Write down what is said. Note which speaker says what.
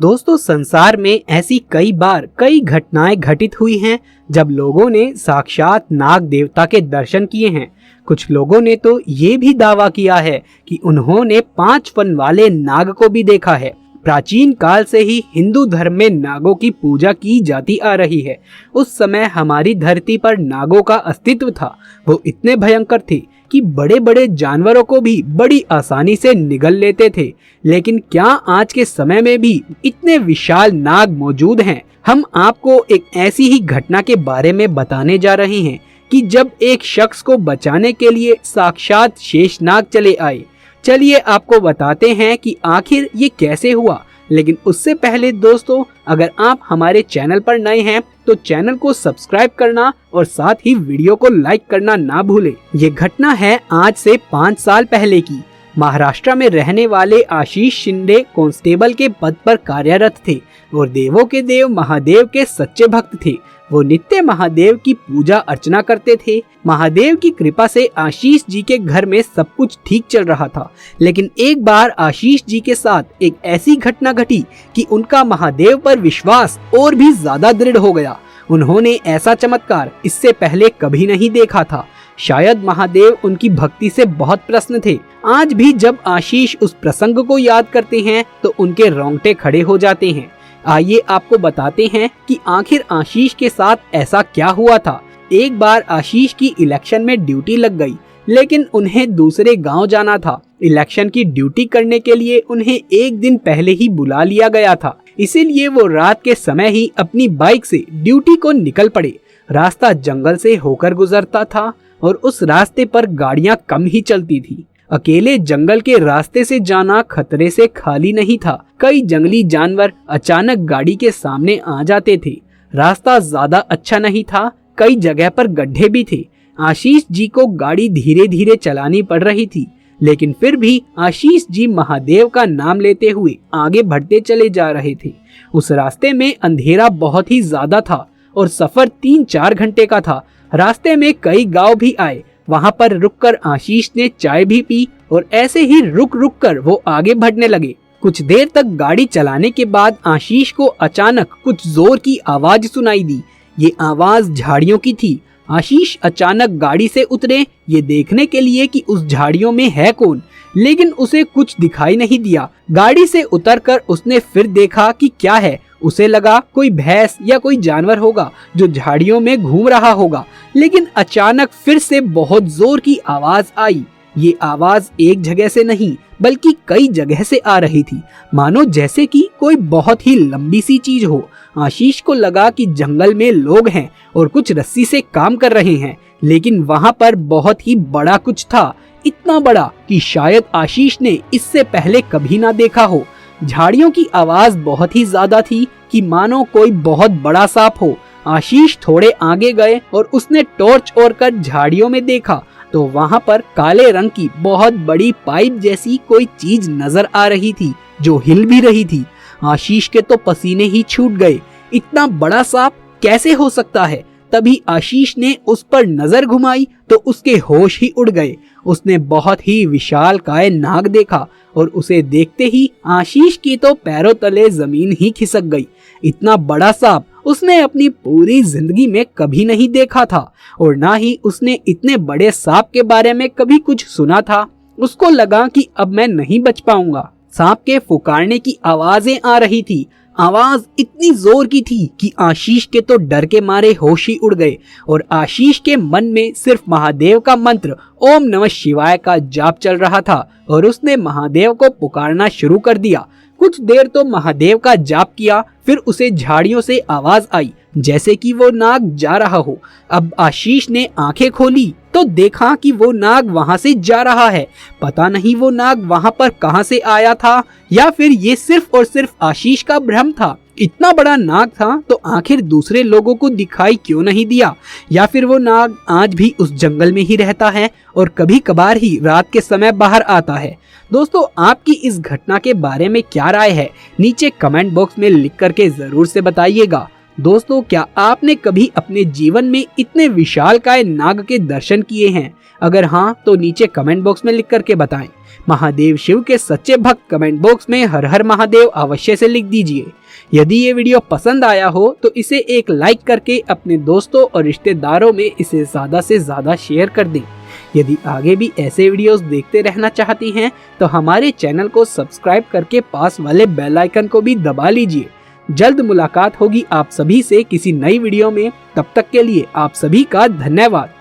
Speaker 1: दोस्तों, संसार में ऐसी कई बार कई घटनाएं घटित हुई हैं जब लोगों ने साक्षात नाग देवता के दर्शन किए हैं। कुछ लोगों ने तो ये भी दावा किया है कि उन्होंने 5 फन वाले नाग को भी देखा है। प्राचीन काल से ही हिंदू धर्म में नागों की पूजा की जाती आ रही है। उस समय हमारी धरती पर नागों का अस्तित्व था। वो इतने भयंकर थे कि बड़े बड़े जानवरों को भी बड़ी आसानी से निगल लेते थे। लेकिन क्या आज के समय में भी इतने विशाल नाग मौजूद हैं? हम आपको एक ऐसी ही घटना के बारे में बताने जा रहे हैं कि जब एक शख्स को बचाने के लिए साक्षात शेषनाग चले आए। चलिए आपको बताते हैं कि आखिर ये कैसे हुआ। लेकिन उससे पहले दोस्तों, अगर आप हमारे चैनल पर नए हैं तो चैनल को सब्सक्राइब करना और साथ ही वीडियो को लाइक करना ना भूलें। ये घटना है आज से 5 साल पहले की। महाराष्ट्र में रहने वाले आशीष शिंदे कांस्टेबल के पद पर कार्यरत थे और देवों के देव महादेव के सच्चे भक्त थे। वो नित्य महादेव की पूजा अर्चना करते थे। महादेव की कृपा से आशीष जी के घर में सब कुछ ठीक चल रहा था। लेकिन एक बार आशीष जी के साथ एक ऐसी घटना घटी कि उनका महादेव पर विश्वास और भी ज्यादा दृढ़ हो गया। उन्होंने ऐसा चमत्कार इससे पहले कभी नहीं देखा था। शायद महादेव उनकी भक्ति से बहुत प्रसन्न थे। आज भी जब आशीष उस प्रसंग को याद करते हैं तो उनके रोंगटे खड़े हो जाते हैं। आइए आपको बताते हैं कि आखिर आशीष के साथ ऐसा क्या हुआ था। एक बार आशीष की इलेक्शन में ड्यूटी लग गई, लेकिन उन्हें दूसरे गांव जाना था। इलेक्शन की ड्यूटी करने के लिए उन्हें एक दिन पहले ही बुला लिया गया था। इसीलिए वो रात के समय ही अपनी बाइक से ड्यूटी को निकल पड़े। रास्ता जंगल से होकर गुजरता था और उस रास्ते पर गाड़ियां कम ही चलती थी। अकेले जंगल के रास्ते से जाना खतरे से खाली नहीं था। कई जंगली जानवर अचानक गाड़ी के सामने आ जाते थे। रास्ता ज्यादा अच्छा नहीं था, कई जगह पर गड्ढे भी थे। आशीष जी को गाड़ी धीरे धीरे चलानी पड़ रही थी, लेकिन फिर भी आशीष जी महादेव का नाम लेते हुए आगे बढ़ते चले जा रहे थे। उस रास्ते में अंधेरा बहुत ही ज्यादा था और सफर 3-4 घंटे का था। रास्ते में कई गांव भी आए। वहां पर रुककर आशीष ने चाय भी पी और ऐसे ही रुक रुक कर वो आगे बढ़ने लगे। कुछ देर तक गाड़ी चलाने के बाद आशीष को अचानक कुछ जोर की आवाज सुनाई दी। ये आवाज झाड़ियों की थी। आशीष अचानक गाड़ी से उतरे ये देखने के लिए कि उस झाड़ियों में है कौन, लेकिन उसे कुछ दिखाई नहीं दिया। गाड़ी से उतरकर उसने फिर देखा कि क्या है। उसे लगा कोई भैंस या कोई जानवर होगा जो झाड़ियों में घूम रहा होगा। लेकिन अचानक फिर से बहुत जोर की आवाज आई। ये आवाज एक जगह से नहीं बल्कि कई जगह से आ रही थी, मानो जैसे कि कोई बहुत ही लंबी सी चीज हो। आशीष को लगा कि जंगल में लोग हैं और कुछ रस्सी से काम कर रहे हैं, लेकिन वहां पर बहुत ही बड़ा कुछ था। इतना बड़ा कि शायद आशीष ने इससे पहले कभी ना देखा हो। झाड़ियों की आवाज बहुत ही ज्यादा थी कि मानो कोई बहुत बड़ा सांप हो। आशीष थोड़े आगे गए और उसने टॉर्च ओढ़ कर झाड़ियों में देखा तो वहां पर काले रंग की बहुत बड़ी पाइप जैसी कोई चीज नजर आ रही थी जो हिल भी रही थी। आशीष के तो पसीने ही छूट गए। इतना बड़ा सांप कैसे हो सकता है? तभी आशीष ने उस पर नजर घुमाई तो उसके होश ही उड़ गए। उसने बहुत ही विशाल काय नाग देखा और उसे देखते ही आशीष की तो पैरों तले जमीन ही खिसक गई। इतना बड़ा सांप उसने अपनी पूरी जिंदगी में कभी नहीं देखा था और ना ही उसने इतने बड़े सांप के बारे में कभी कुछ सुना था। उसको लगा कि अब मैं नहीं बच पाऊंगा। सांप के फुकारने की आवाजें आ रही थी। आवाज इतनी जोर की थी कि आशीष के तो डर के मारे होश ही उड़ गए और आशीष के मन में सिर्फ महादेव का मंत्र ओम नमः शिवाय का जाप चल रहा था और उसने महादेव को पुकारना शुरू कर दिया। कुछ देर तो महादेव का जाप किया, फिर उसे झाड़ियों से आवाज आई जैसे कि वो नाग जा रहा हो। अब आशीष ने आंखें खोली तो देखा कि वो नाग वहां से जा रहा है। पता नहीं वो नाग वहां पर कहां से आया था या फिर ये सिर्फ और सिर्फ आशीष का भ्रम था। इतना बड़ा नाग था तो आखिर दूसरे लोगों को दिखाई क्यों नहीं दिया? या फिर वो नाग आज भी उस जंगल में ही रहता है और कभी कभार ही रात के समय बाहर आता है? दोस्तों, आपकी इस घटना के बारे में क्या राय है? नीचे कमेंट बॉक्स में लिख करके जरूर से बताइएगा। दोस्तों, क्या आपने कभी अपने जीवन में इतने विशालकाय नाग के दर्शन किए हैं? अगर हाँ, तो नीचे कमेंट बॉक्स में लिख करके बताएं। महादेव शिव के सच्चे भक्त कमेंट बॉक्स में हर हर महादेव अवश्य से लिख दीजिए। यदि ये वीडियो पसंद आया हो तो इसे एक लाइक करके अपने दोस्तों और रिश्तेदारों में इसे ज्यादा से ज्यादा शेयर कर दें। यदि आगे भी ऐसे वीडियोस देखते रहना चाहती हैं तो हमारे चैनल को सब्सक्राइब करके पास वाले बेल आइकन को भी दबा लीजिए। जल्द मुलाकात होगी आप सभी से किसी नई वीडियो में। तब तक के लिए आप सभी का धन्यवाद।